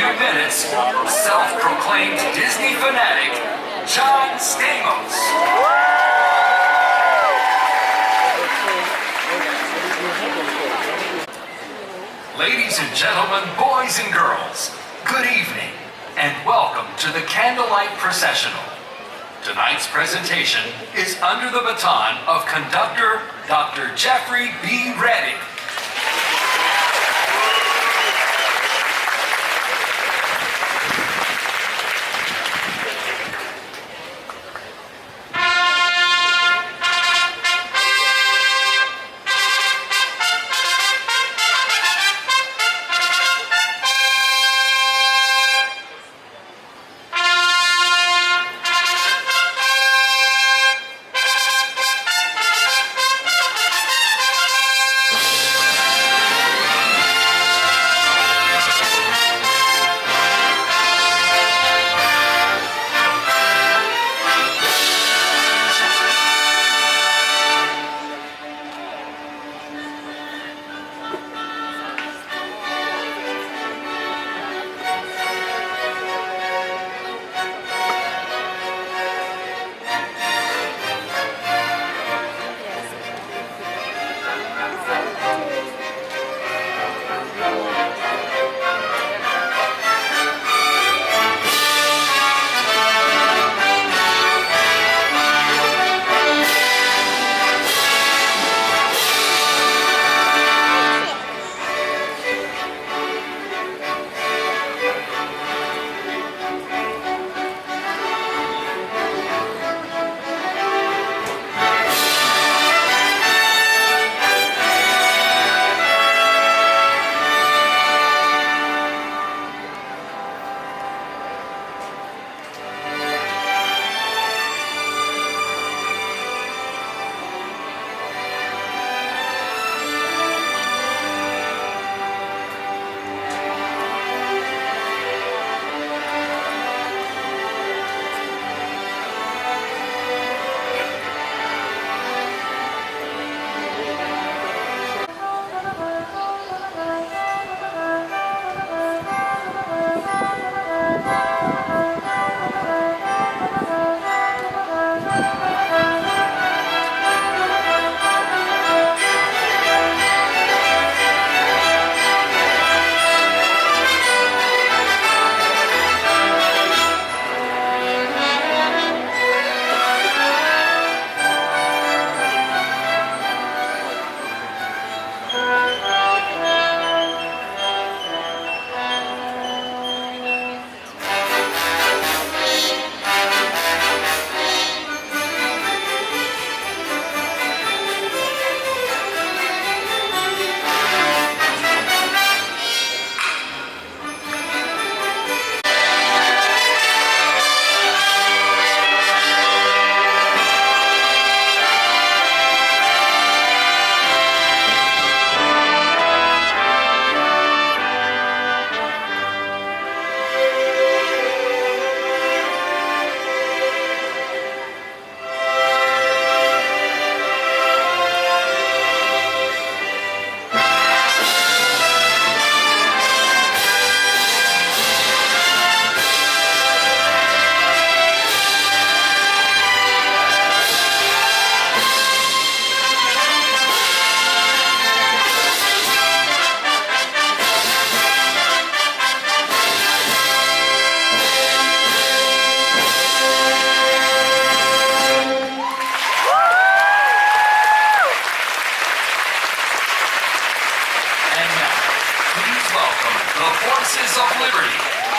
few minutes, self-proclaimed Disney fanatic, John Stamos. Ladies and gentlemen, boys and girls, good evening, and welcome to the Candlelight Processional. Tonight's presentation is under the baton of conductor Dr. Jeffrey B. Reddick.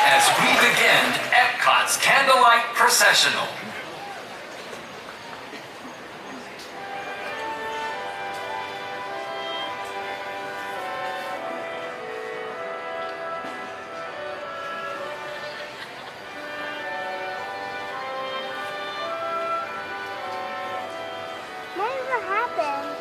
As we begin Epcot's Candlelight Processional. What happened?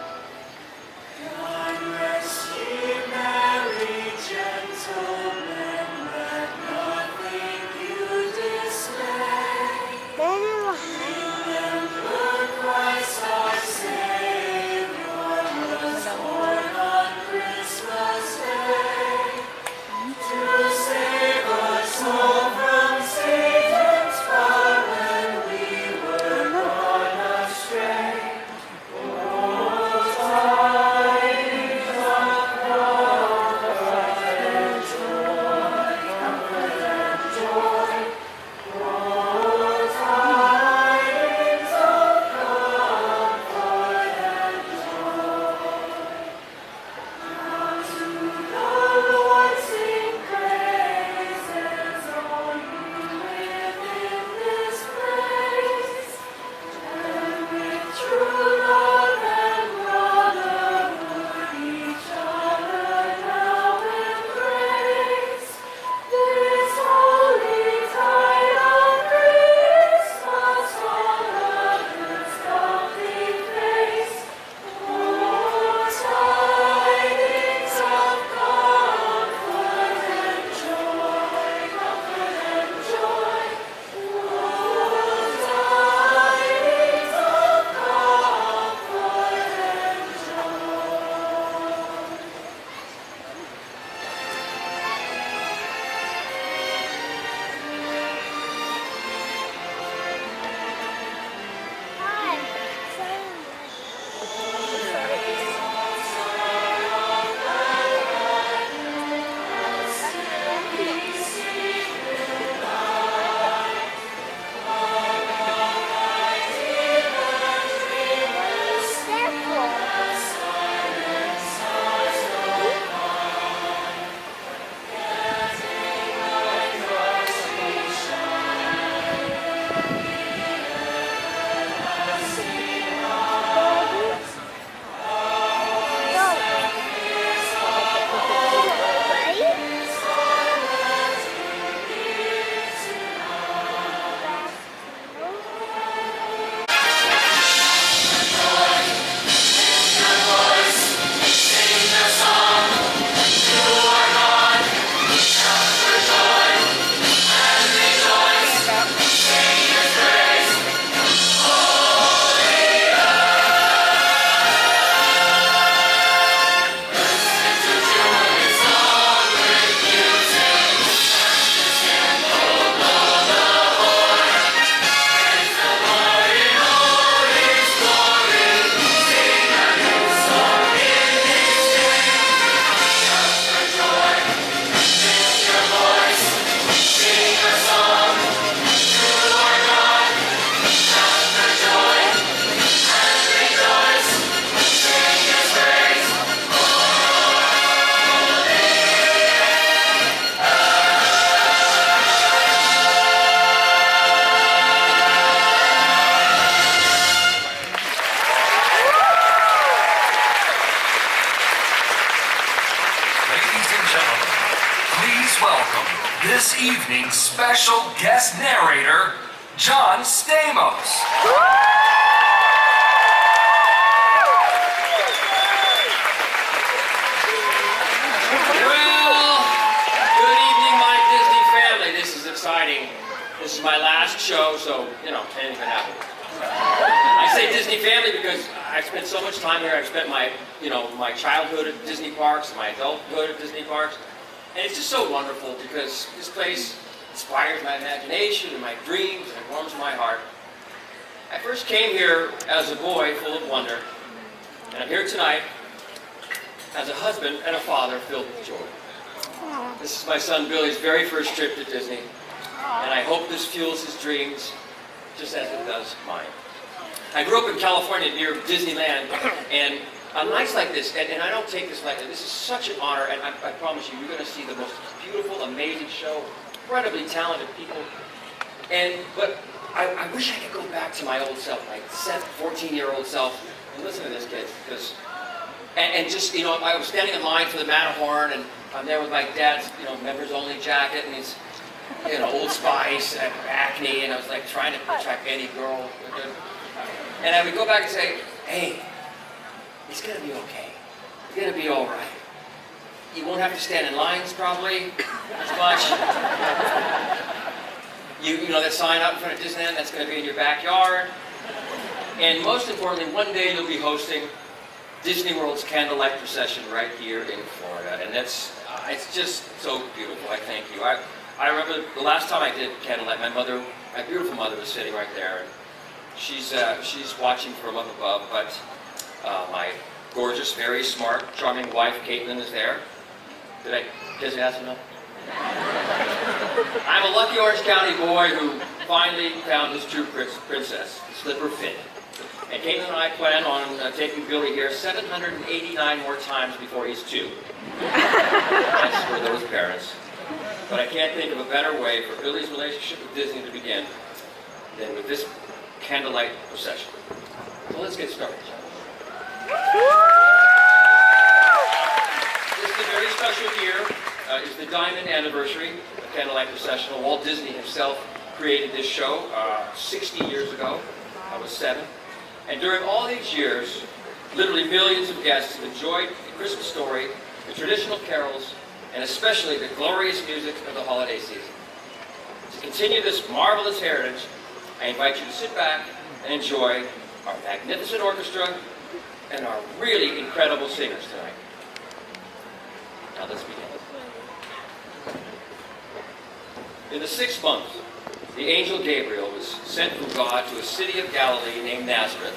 this evening's special guest narrator, John Stamos. Well, good evening, my Disney family. This is exciting. This is my last show, so, anything can happen. I say Disney family because I've spent so much time here. I've spent my childhood at Disney parks, my adulthood at Disney parks. And it's just so wonderful because this place inspires my imagination and my dreams and it warms my heart. I first came here as a boy full of wonder, and I'm here tonight as a husband and a father filled with joy. This is my son Billy's very first trip to Disney, and I hope this fuels his dreams just as it does mine. I grew up in California near Disneyland, and on nights like this, and I don't take this lightly, this is such an honor, and I promise you, you're going to see the most beautiful, amazing show, incredibly talented people, but I wish I could go back to my old self, my 14-year-old self, and listen to this kid, because, and just, I was standing in line for the Matterhorn, and I'm there with my dad's, members only jacket, and he's, Old Spice, and acne, and I was like trying to attract any girl. And I would go back and say, hey, it's gonna be okay. It's gonna be all right. You won't have to stand in lines probably as much. You know that sign out in front of Disneyland, that's gonna be in your backyard. And most importantly, one day you'll be hosting Disney World's Candlelight Procession right here in Florida. And it's just so beautiful, I thank you. I remember the last time I did Candlelight, my beautiful mother was sitting right there. And she's watching from up above, but my gorgeous, very smart, charming wife, Caitlin, is there. Did I ask enough? I'm a lucky Orange County boy who finally found his true princess, Slipper Finn. And Caitlin and I plan on taking Billy here 789 more times before he's 2. That's for those parents. But I can't think of a better way for Billy's relationship with Disney to begin than with this Candlelight Procession. So let's get started. This is a very special year. It's the diamond anniversary of Candlelight Processional. Walt Disney himself created this show 60 years ago. I was 7. And during all these years, literally millions of guests have enjoyed the Christmas story, the traditional carols, and especially the glorious music of the holiday season. To continue this marvelous heritage, I invite you to sit back and enjoy our magnificent orchestra and our really incredible singers tonight. Now let's begin. In the 6th month, the angel Gabriel was sent from God to a city of Galilee named Nazareth,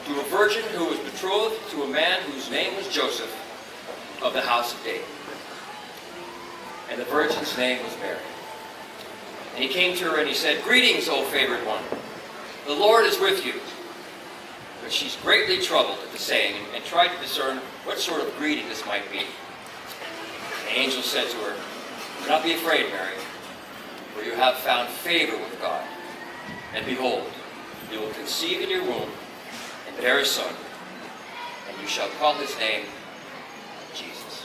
to a virgin who was betrothed to a man whose name was Joseph, of the house of David. And the virgin's name was Mary. And he came to her and he said, "Greetings, O favored one. The Lord is with you." But she's greatly troubled at the saying and tried to discern what sort of greeting this might be. The angel said to her, "Do not be afraid, Mary, for you have found favor with God. And behold, you will conceive in your womb and bear a son, and you shall call his name Jesus."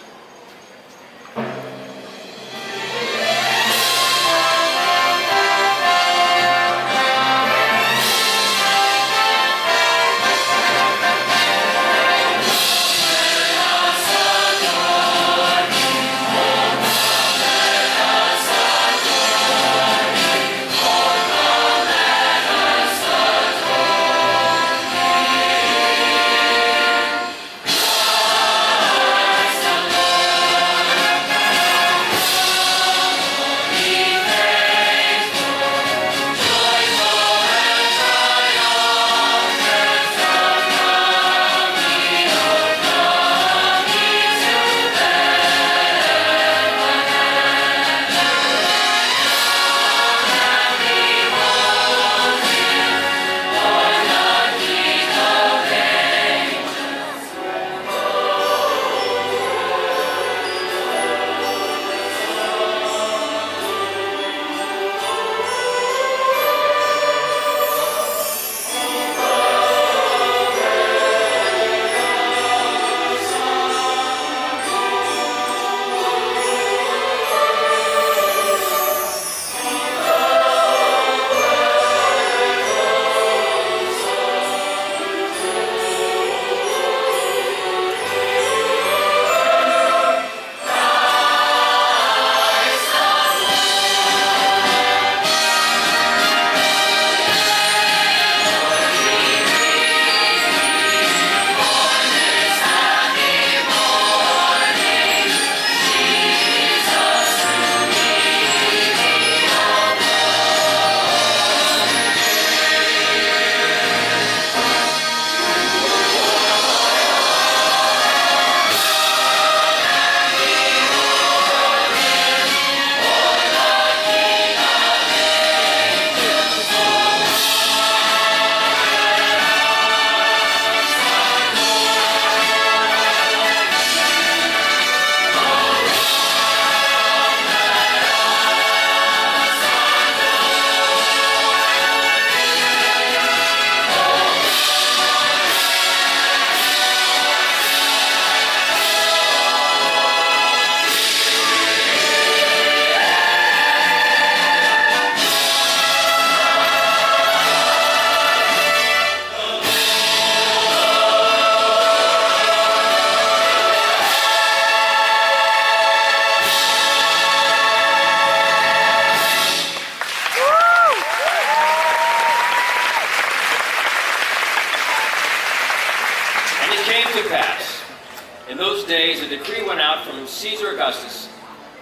days, a decree went out from Caesar Augustus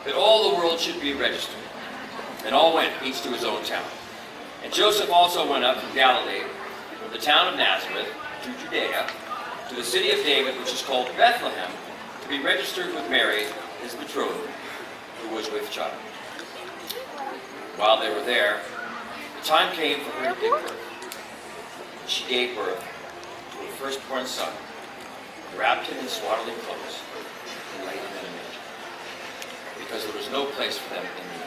that all the world should be registered. And all went, each to his own town. And Joseph also went up from Galilee, from the town of Nazareth to Judea, to the city of David, which is called Bethlehem, to be registered with Mary, his betrothed, who was with child. While they were there, the time came for her to give birth. And she gave birth to her firstborn son, wrapped him in swaddling clothes, and laid him in a manger, because there was no place for them in the inn.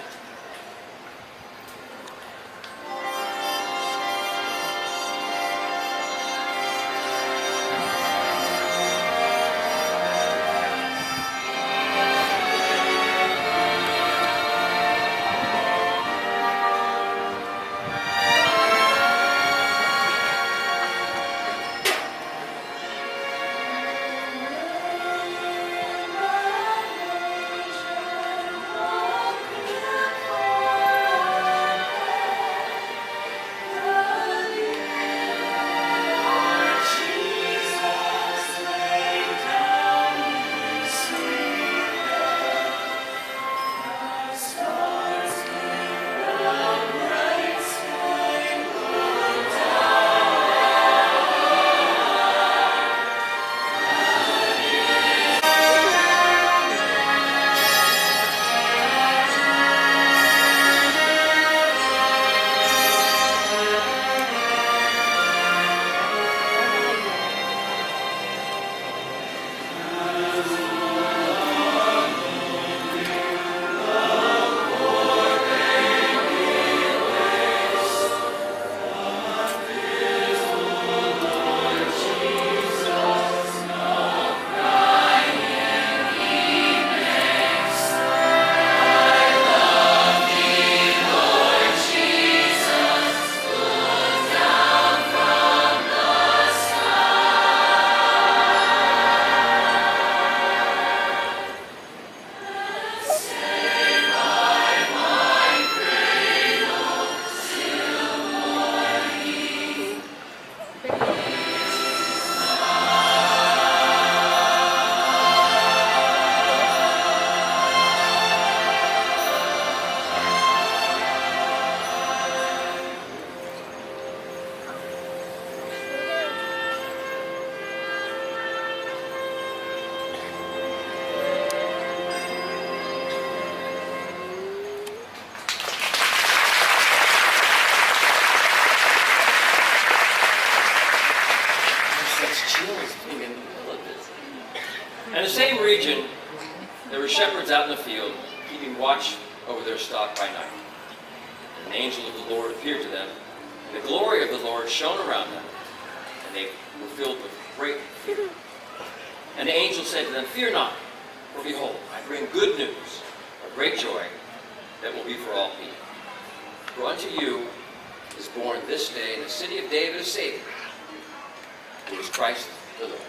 In the same region, there were shepherds out in the field, keeping watch over their stock by night. And an angel of the Lord appeared to them, and the glory of the Lord shone around them, and they were filled with great fear. And the angel said to them, "Fear not, for behold, I bring good news of great joy that will be for all people. For unto you is born this day in the city of David a Savior, who is Christ the Lord."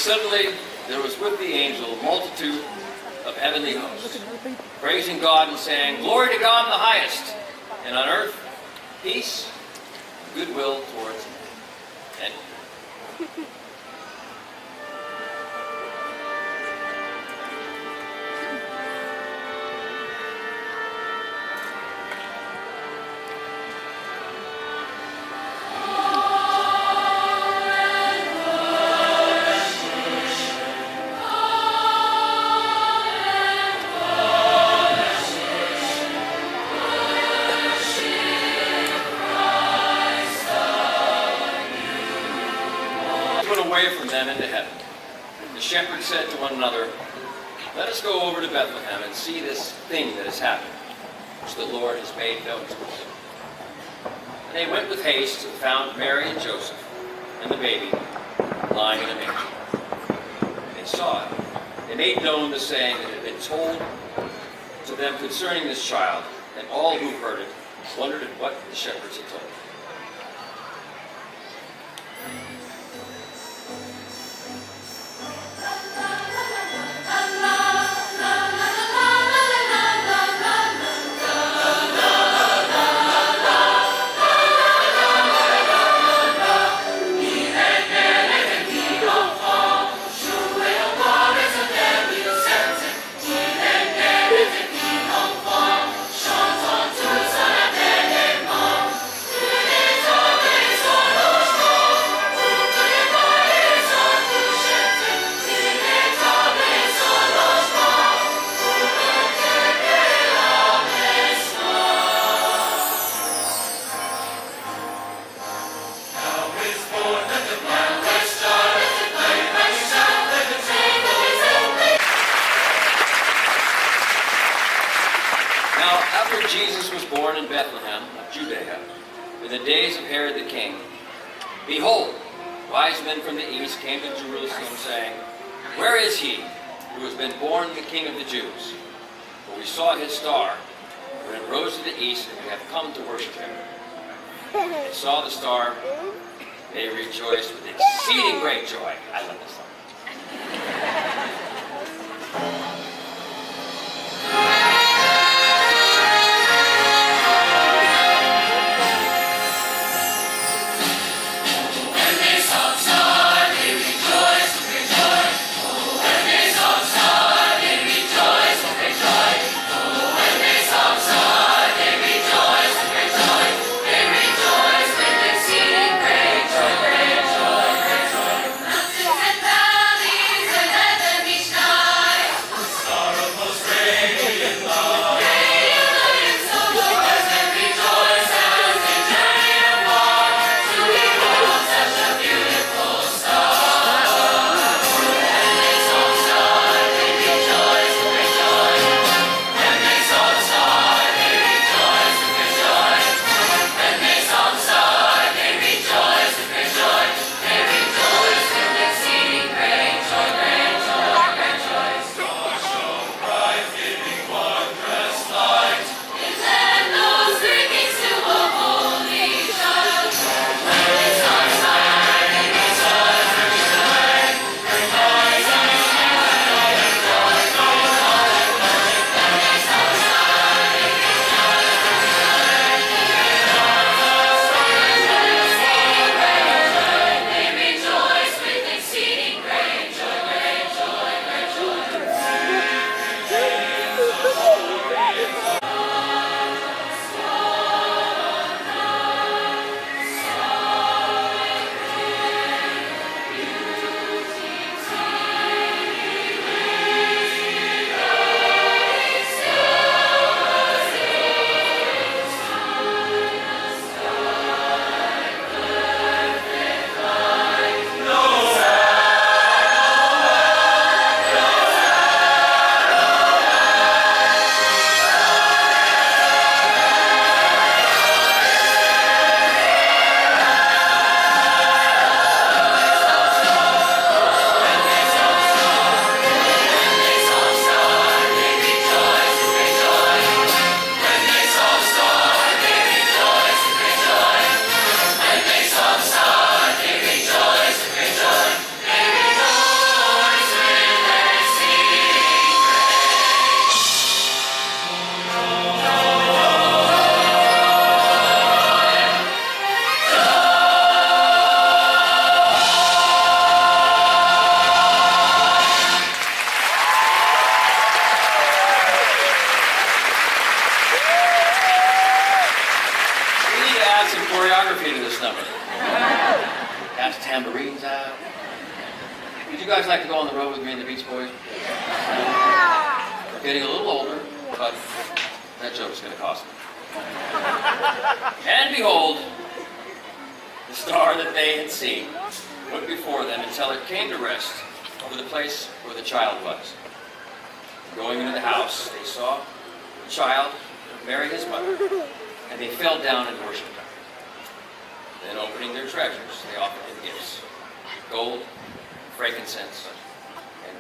suddenly there was with the angel a multitude of heavenly hosts, praising God and saying, "Glory to God in the highest, and on earth peace, goodwill towards men." Away from them into heaven. The shepherds said to one another, "Let us go over to Bethlehem and see this thing that has happened, which the Lord has made known to us." And they went with haste and found Mary and Joseph and the baby lying in a manger. They saw it. They made known the saying that had been told to them concerning this child, and all who heard it wondered at what the shepherds had told them. Jesus was born in Bethlehem of Judea in the days of Herod the king. Behold, wise men from the east came to Jerusalem, saying, "Where is he who has been born the King of the Jews? For we saw his star when it rose to the east, and we have come to worship him." They saw the star, they rejoiced with exceeding great joy. I love this song. And add some choreography to this number. Got the tambourines out. Would you guys like to go on the road with me and the Beach Boys? We're getting a little older, but that joke's going to cost me. And behold, the star that they had seen went before them until it came to rest over the place where the child was. Going into the house, they saw the child marry his mother, and they fell down and worshipped him. Then opening their treasures, they offered him gifts: gold, frankincense, and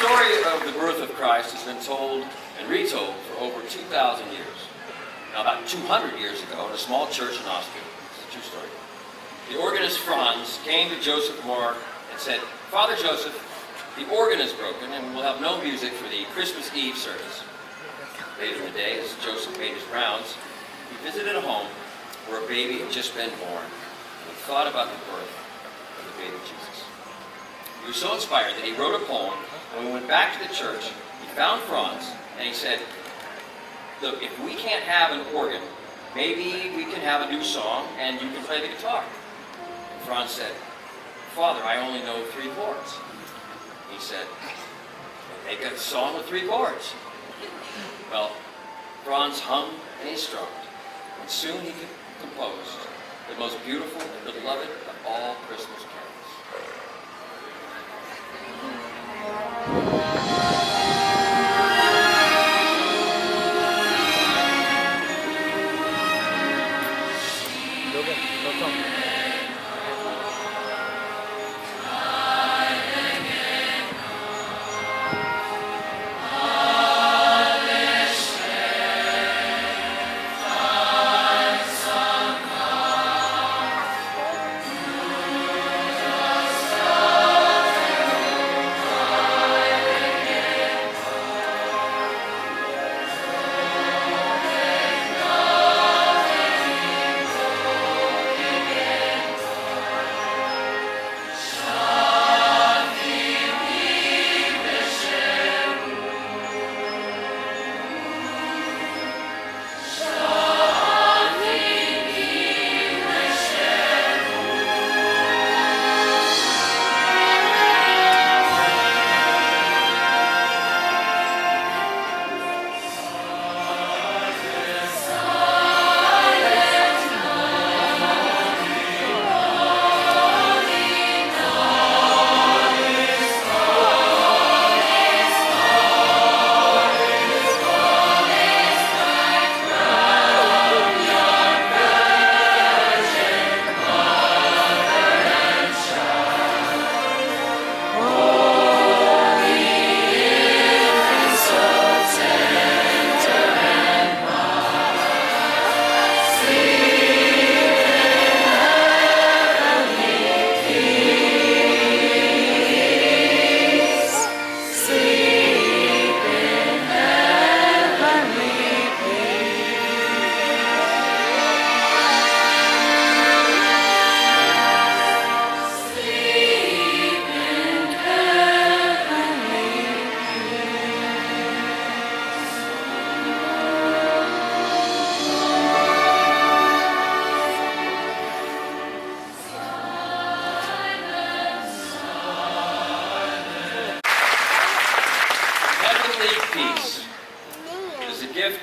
The story of the birth of Christ has been told and retold for over 2,000 years. Now, about 200 years ago, in a small church in Austria, it's a true story, the organist Franz came to Joseph Mohr and said, "Father Joseph, the organ is broken and we'll have no music for the Christmas Eve service." Later in the day, as Joseph made his rounds, he visited a home where a baby had just been born, and he thought about the birth of the baby Jesus. He was so inspired that he wrote a poem. When we went back to the church, he found Franz, and he said, "Look, if we can't have an organ, maybe we can have a new song, and you can play the guitar." And Franz said, "Father, I only know 3 chords." He said, "Make a song with 3 chords." Well, Franz hummed and he strummed, and soon he composed the most beautiful and beloved of all Christmas carols.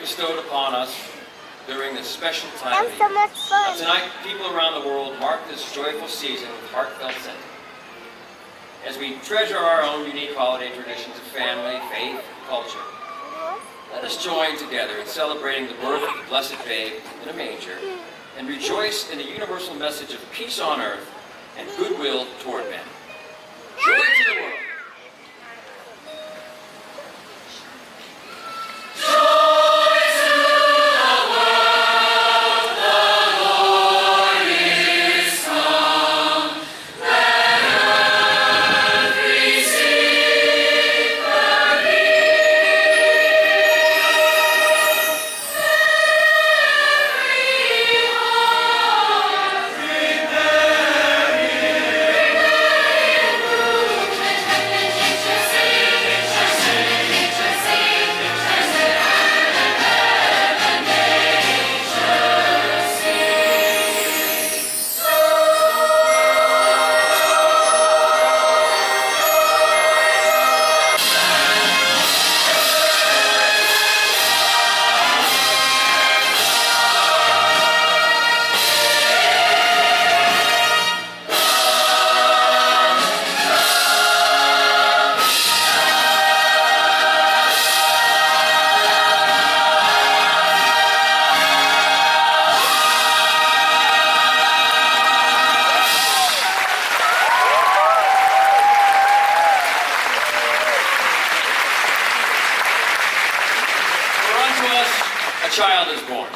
bestowed upon us during this special time of That's the so year. much fun. Tonight, people around the world mark this joyful season with heartfelt sentiment. As we treasure our own unique holiday traditions of family, faith, and culture, let us join together in celebrating the birth of the blessed babe in a manger and rejoice in the universal message of peace on earth and goodwill toward men. Joy to the world. Child is born,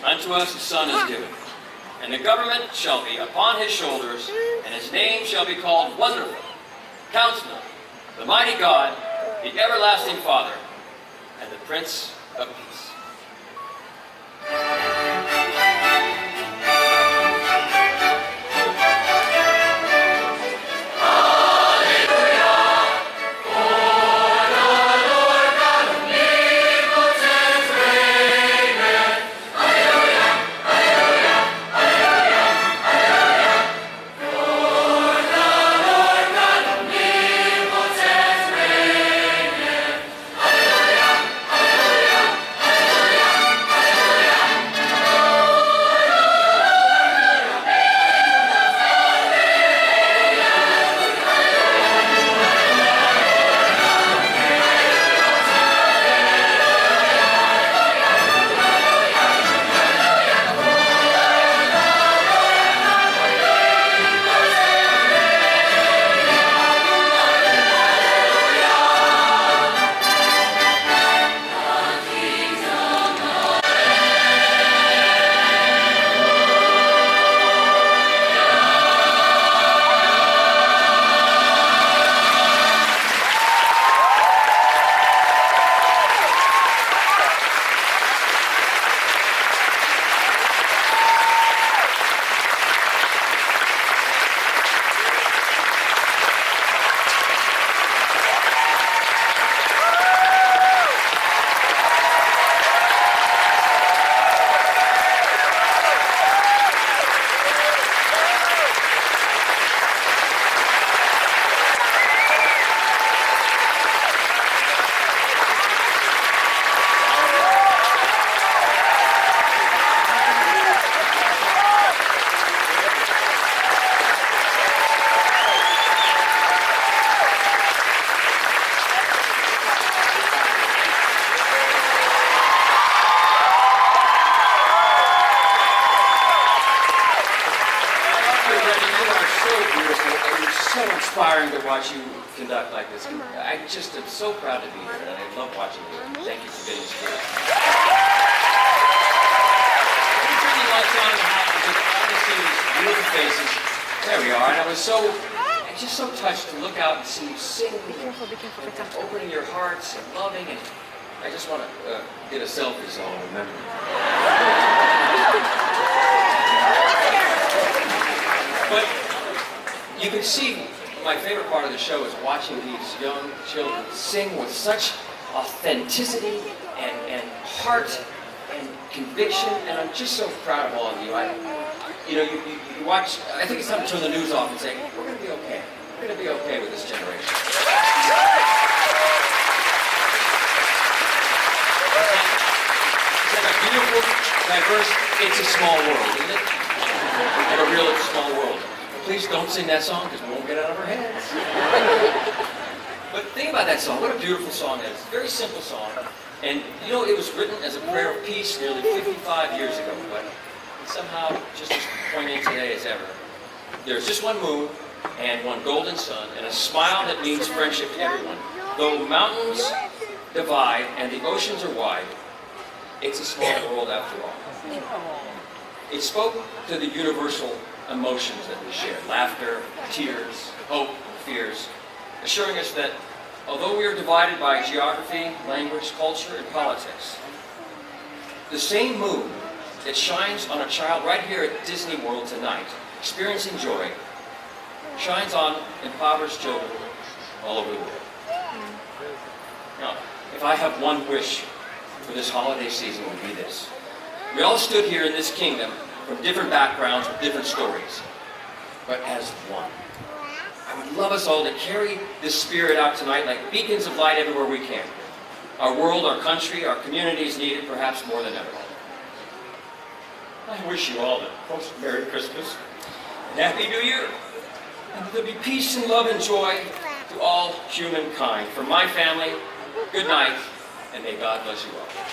unto us a son is given, and the government shall be upon his shoulders, and his name shall be called Wonderful, Counselor, the Mighty God, the Everlasting Father, and the Prince of Peace. Inspiring to watch you conduct like this. I just am so proud to be here, and I love watching you. Thank you for being here. Let me turn the lights on in the house because I want to see these beautiful faces. There we are, and I was just so touched to look out and see you sing and opening your hearts and loving, and I just want to get a selfie so I'll remember. But you can see my favorite part of the show is watching these young children sing with such authenticity and heart and conviction, and I'm just so proud of all of you. You watch, I think it's time to turn the news off and say, we're going to be okay. We're going to be okay with this generation. It's like a beautiful, diverse, it's a small world, isn't it? Like a real small world. Please don't sing that song because we won't get out of our heads. But think about that song. What a beautiful song it is. Very simple song. And you know, it was written as a prayer of peace nearly 55 years ago, but it's somehow just as poignant today as ever. There's just one moon and one golden sun and a smile that means friendship to everyone. Though mountains divide and the oceans are wide, it's a small world after all. It spoke to the universal emotions that we share, laughter, tears, hope, and fears, assuring us that although we are divided by geography, language, culture, and politics, the same moon that shines on a child right here at Disney World tonight, experiencing joy, shines on impoverished children all over the world. Now, if I have one wish for this holiday season, it would be this. We all stood here in this kingdom from different backgrounds with different stories, but as one. I would love us all to carry this spirit out tonight like beacons of light everywhere we can. Our world, our country, our communities need it perhaps more than ever. I wish you all the most Merry Christmas and Happy New Year. And that there be peace and love and joy to all humankind. For my family, good night, and may God bless you all.